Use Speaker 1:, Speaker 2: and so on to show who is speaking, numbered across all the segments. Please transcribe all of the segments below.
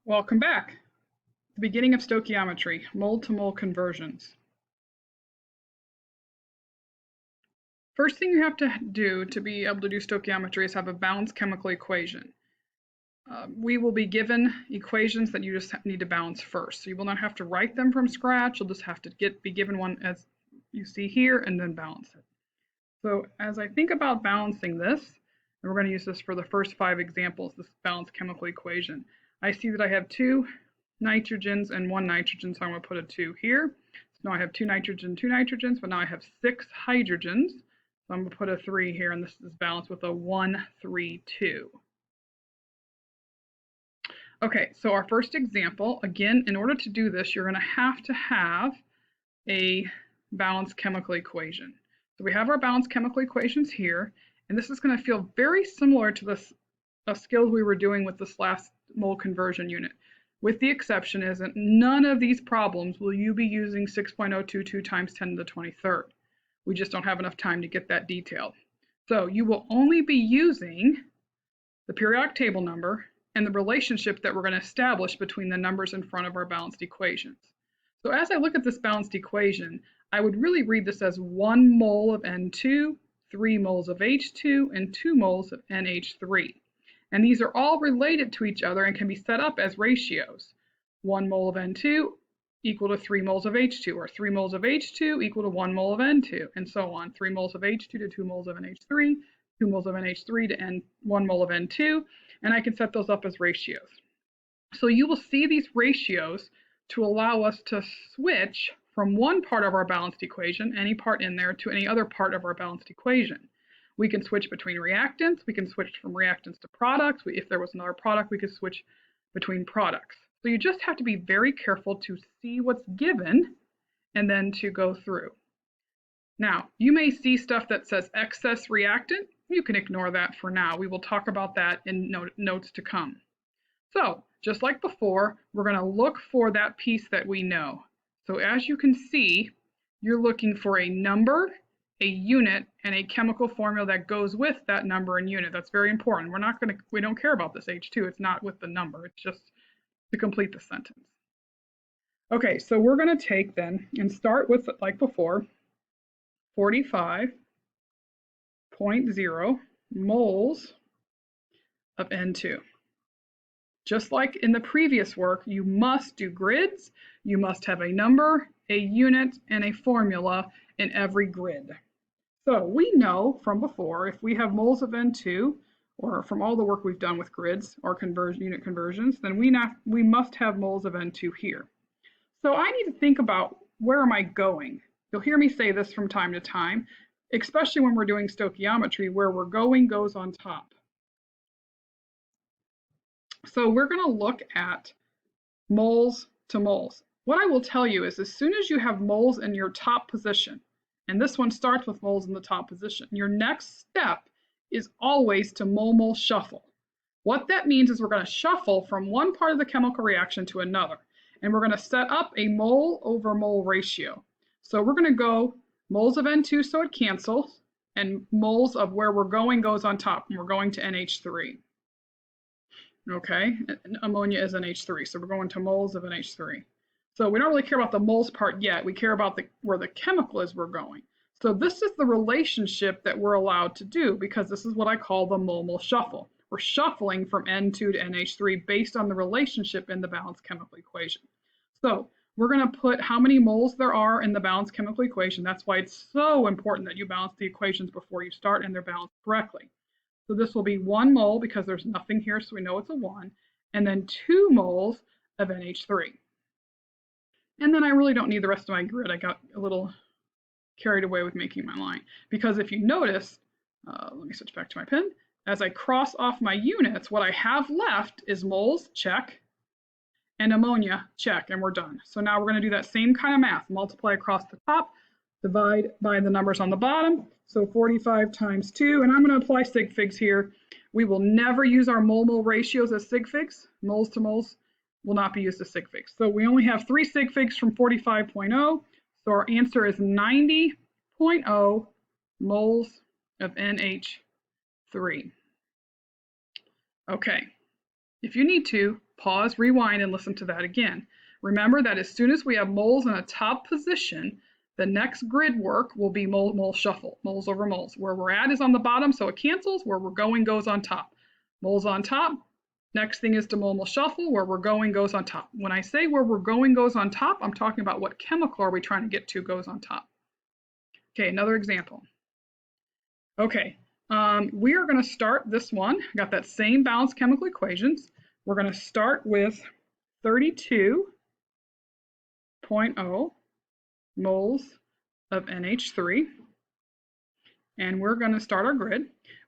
Speaker 1: Welcome back. The beginning of stoichiometry, mole-to-mole conversions. First thing you have to do to be able to do stoichiometry is have a balanced chemical equation. We will be given equations that you just need to balance first. So you will not have to write them from scratch. You'll just have to be given one as you see here and then balance it. So as I think about balancing this, and we're going to use this for the first 5 examples, this balanced chemical equation. I see that I have 2 nitrogens and 1 nitrogen, so I'm going to put a 2 here. So now I have 2 nitrogens, but now I have 6 hydrogens. So I'm going to put a 3 here, and this is balanced with a 1, 3, 2. Okay, so our first example, again, in order to do this, you're going to have a balanced chemical equation. So we have our balanced chemical equations here, and this is going to feel very similar to this skills we were doing with this last mole conversion unit, with the exception is that none of these problems will you be using 6.022 times 10 to the 23rd. We just don't have enough time to get that detailed. So you will only be using the periodic table number and the relationship that we're going to establish between the numbers in front of our balanced equations. So as I look at this balanced equation, I would really read this as 1 mole of N2, 3 moles of H2, and 2 moles of NH3. And these are all related to each other and can be set up as ratios. 1 mole of N2 equal to 3 moles of H2, or 3 moles of H2 equal to 1 mole of N2, and so on. 3 moles of H2 to 2 moles of NH3, 2 moles of NH3 to 1 mole of N2, and I can set those up as ratios. So you will see these ratios to allow us to switch from one part of our balanced equation, any part in there, to any other part of our balanced equation. We can switch between reactants. We can switch from reactants to products. If there was another product, we could switch between products. So you just have to be very careful to see what's given and then to go through. Now, you may see stuff that says excess reactant. You can ignore that for now. We will talk about that in notes to come. So, just like before, we're going to look for that piece that we know. So as you can see, you're looking for a number, a unit, and a chemical formula that goes with that number and unit. That's very important. We don't care about this H2. It's not with the number. It's just to complete the sentence. Okay, so we're going to take then and start with, like before, 45.0 moles of N2. Just like in the previous work, you must do grids. You must have a number, a unit, and a formula in every grid. So we know from before, if we have moles of N2, or from all the work we've done with grids or unit conversions, then we must have moles of N2 here. So I need to think about, where am I going? You'll hear me say this from time to time, especially when we're doing stoichiometry, where we're going goes on top. So we're going to look at moles to moles. What I will tell you is, as soon as you have moles in your top position, and this one starts with moles in the top position, your next step is always to mole-mole shuffle. What that means is we're going to shuffle from one part of the chemical reaction to another, and we're going to set up a mole over mole ratio. So we're going to go moles of N2 so it cancels, and moles of where we're going goes on top, and we're going to NH3. Okay, ammonia is NH3, so we're going to moles of NH3. So we don't really care about the moles part yet. We care about where the chemical is we're going. So this is the relationship that we're allowed to do, because this is what I call the mole-mole shuffle. We're shuffling from N2 to NH3 based on the relationship in the balanced chemical equation. So we're going to put how many moles there are in the balanced chemical equation. That's why it's so important that you balance the equations before you start and they're balanced correctly. So this will be 1 mole, because there's nothing here, so we know it's a 1, and then 2 moles of NH3. And then I really don't need the rest of my grid. I got a little carried away with making my line, because if you notice, let me switch back to my pen, as I cross off my units, what I have left is moles, check, and ammonia, check, and we're done. So now we're going to do that same kind of math, multiply across the top, divide by the numbers on the bottom, so 45 times 2, and I'm going to apply sig figs here. We will never use our mole-mole ratios as sig figs. Moles to moles will not be used as sig figs. So we only have 3 sig figs from 45.0, so our answer is 90.0 moles of NH3. Okay, if you need to, pause, rewind, and listen to that again. Remember that as soon as we have moles in a top position, the next grid work will be mole shuffle, moles over moles. Where we're at is on the bottom, so it cancels. Where we're going goes on top. Moles on top. Next thing is to mole shuffle. Where we're going goes on top. When I say where we're going goes on top, I'm talking about what chemical are we trying to get to goes on top. Okay, another example. Okay, we are going to start this one. I got that same balanced chemical equations. We're going to start with 32.0 moles of NH3. And we're going to start our grid.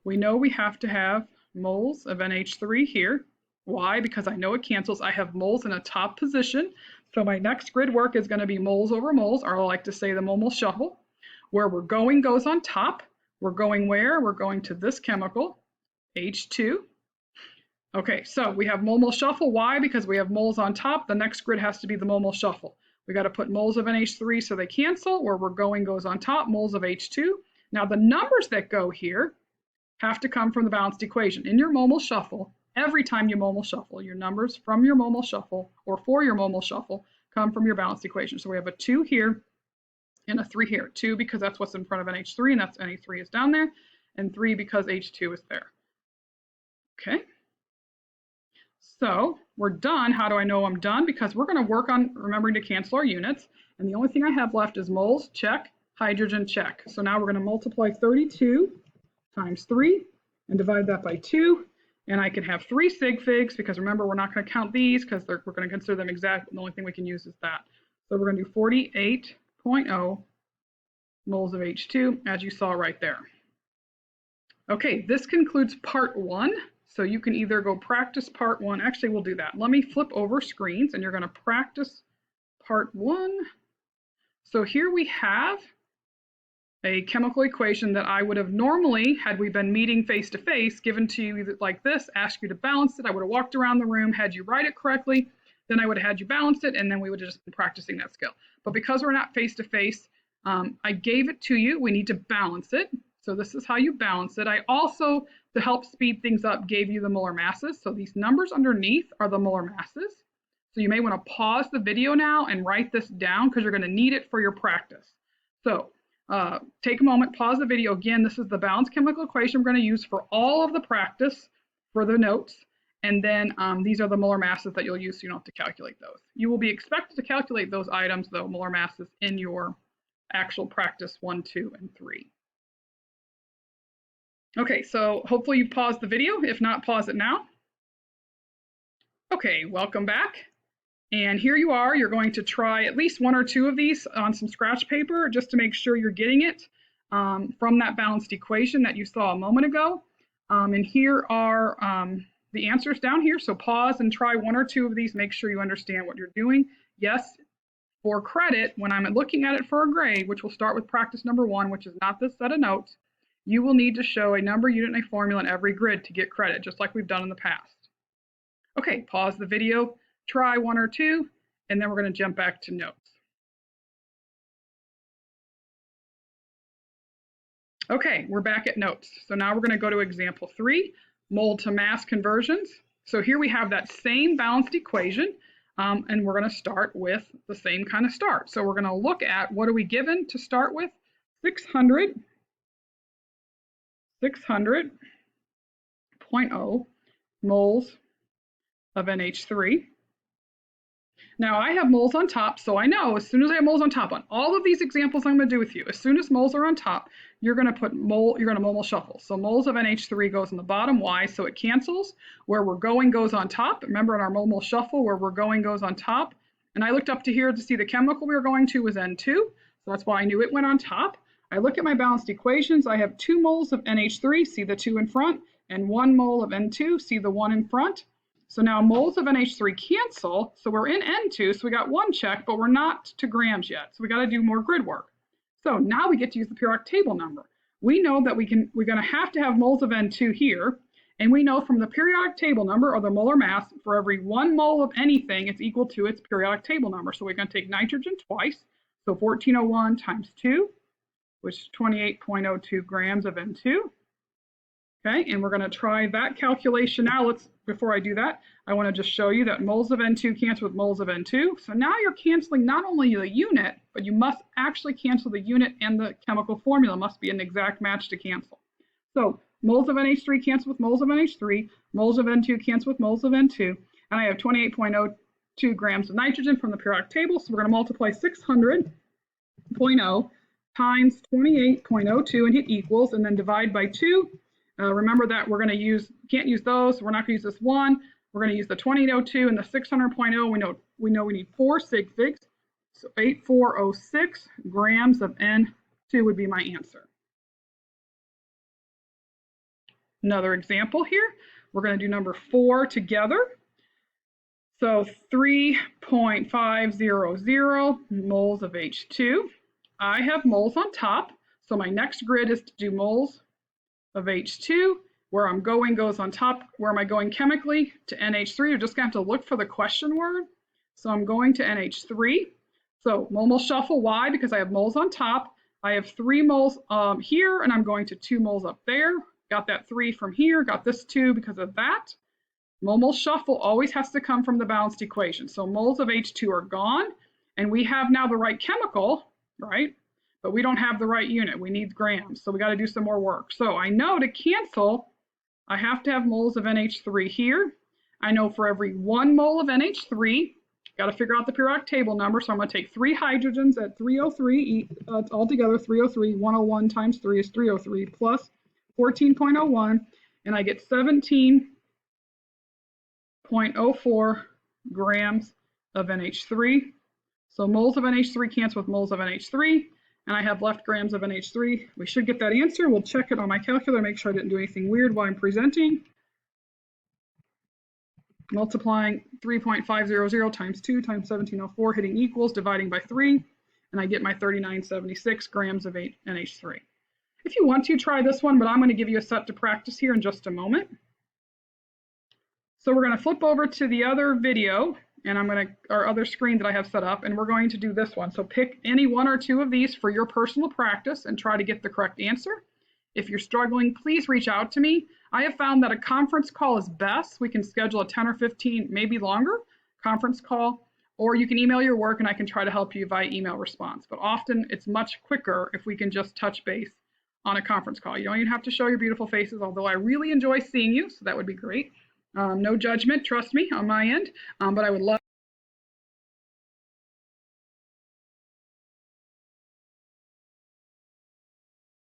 Speaker 1: We know we have to have moles of NH3 here. Why? Because I know it cancels. I have moles in a top position. So my next grid work is going to be moles over moles, or I like to say the mole shuffle. Where we're going goes on top. We're going where? We're going to this chemical, H2. Okay, so we have mole shuffle. Why? Because we have moles on top. The next grid has to be the mole shuffle. We got to put moles of NH3 so they cancel. Where we're going goes on top, moles of H2. Now the numbers that go here have to come from the balanced equation. In your mole shuffle, every time you mole shuffle, your numbers from your mole shuffle or for your mole shuffle come from your balanced equation. So we have a 2 here and a 3 here. 2 because that's what's in front of NH3, and that's NH3 is down there, and 3 because H2 is there. Okay. So we're done. How do I know I'm done? Because we're going to work on remembering to cancel our units, and the only thing I have left is moles, check, hydrogen, check. So now we're going to multiply 32 times 3 and divide that by 2, and I can have 3 sig figs, because remember, we're not going to count these because we're going to consider them exact. The only thing we can use is that. So we're going to do 48.0 moles of H2, as you saw right there. Okay, this concludes part 1. So you can either go practice part 1. Actually, we'll do that. Let me flip over screens, and you're going to practice part 1. So here we have a chemical equation that I would have normally, had we been meeting face to face, given to you like this, asked you to balance it. I would have walked around the room, had you write it correctly, then I would have had you balance it, and then we would have just been practicing that skill. But because we're not face to face, I gave it to you. We need to balance it. So this is how you balance it. I also, to help speed things up, gave you the molar masses. So these numbers underneath are the molar masses. So you may want to pause the video now and write this down, because you're going to need it for your practice. So take a moment, pause the video. Again, this is the balanced chemical equation we're going to use for all of the practice for the notes. And then these are the molar masses that you'll use, so you don't have to calculate those. You will be expected to calculate those items, though, molar masses, in your actual practice 1, 2, and 3. Okay, so hopefully you paused the video. If not, pause it now. Okay, welcome back. And here you are. You're going to try at least 1 or 2 of these on some scratch paper, just to make sure you're getting it from that balanced equation that you saw a moment ago. And here are the answers down here. So pause and try 1 or 2 of these. Make sure you understand what you're doing. Yes, for credit, when I'm looking at it for a grade, which will start with practice number 1, which is not this set of notes, you will need to show a number, unit, and a formula in every grid to get credit, just like we've done in the past. Okay, pause the video, try 1 or 2, and then we're going to jump back to notes. Okay, we're back at notes. So now we're going to go to example 3, mole to mass conversions. So here we have that same balanced equation, and we're going to start with the same kind of start. So we're going to look at, what are we given to start with? 600.0 moles of NH3. Now I have moles on top, so I know as soon as I have moles on top on all of these examples I'm going to do with you, as soon as moles are on top, you're going to put mole shuffle. So moles of NH3 goes on the bottom. Why? So it cancels. Where we're going goes on top. Remember, in our mole shuffle, where we're going goes on top. And I looked up to here to see the chemical we were going to was N2, so that's why I knew it went on top. I look at my balanced equations. I have 2 moles of NH3, see the 2 in front, and 1 mole of N2, see the 1 in front. So now moles of NH3 cancel, so we're in N2, so we got 1 check, but we're not to grams yet, so we got to do more grid work. So now we get to use the periodic table number. We know that we're going to have moles of N2 here, and we know from the periodic table number, or the molar mass, for every 1 mole of anything, it's equal to its periodic table number. So we're going to take nitrogen twice, so 1401 times 2, which is 28.02 grams of N2. Okay, and we're going to try that calculation now. Before I do that, I want to just show you that moles of N2 cancel with moles of N2. So now you're canceling not only the unit, but you must actually cancel the unit, and the chemical formula must be an exact match to cancel. So moles of NH3 cancel with moles of NH3, moles of N2 cancel with moles of N2, and I have 28.02 grams of nitrogen from the periodic table. So we're going to multiply 600.0 times 28.02 and hit equals, and then divide by 2. Remember that we're going to can't use those. So we're not going to use this one. We're going to use the 2802 and the 600.0. We know we need 4 sig figs. So 8406 grams of N2 would be my answer. Another example here. We're going to do number 4 together. So 3.500 moles of H2. I have moles on top. So my next grid is to do moles of H2. Where I'm going goes on top. Where am I going chemically? To NH3. You're just going to have to look for the question word. So I'm going to NH3. So mole shuffle. Why? Because I have moles on top. I have 3 moles here, and I'm going to 2 moles up there. Got that 3 from here. Got this 2 because of that. Mole shuffle always has to come from the balanced equation. So moles of H2 are gone, and we have now the right chemical, right? But we don't have the right unit. We need grams, so we got to do some more work. So I know to cancel, I have to have moles of NH3 here. I know for every 1 mole of NH3, got to figure out the periodic table number. So I'm going to take 3 hydrogens at 303, altogether 303, 101 times 3 is 303, plus 14.01, and I get 17.04 grams of NH3. So moles of NH3 cancel with moles of NH3, and I have left grams of NH3. We should get that answer. We'll check it on my calculator, make sure I didn't do anything weird while I'm presenting. Multiplying 3.500 times 2 times 1704, hitting equals, dividing by 3, and I get my 3976 grams of NH3. If you want to, try this one, but I'm going to give you a set to practice here in just a moment. So we're going to flip over to the other video, and our other screen that I have set up, and we're going to do this one. So pick any 1 or 2 of these for your personal practice and try to get the correct answer. If you're struggling, please reach out to me. I have found that a conference call is best. We can schedule a 10 or 15, maybe longer, conference call, or you can email your work and I can try to help you via email response. But often it's much quicker if we can just touch base on a conference call. You don't even have to show your beautiful faces, although I really enjoy seeing you, so that would be great. No judgment, trust me, on my end, but I would love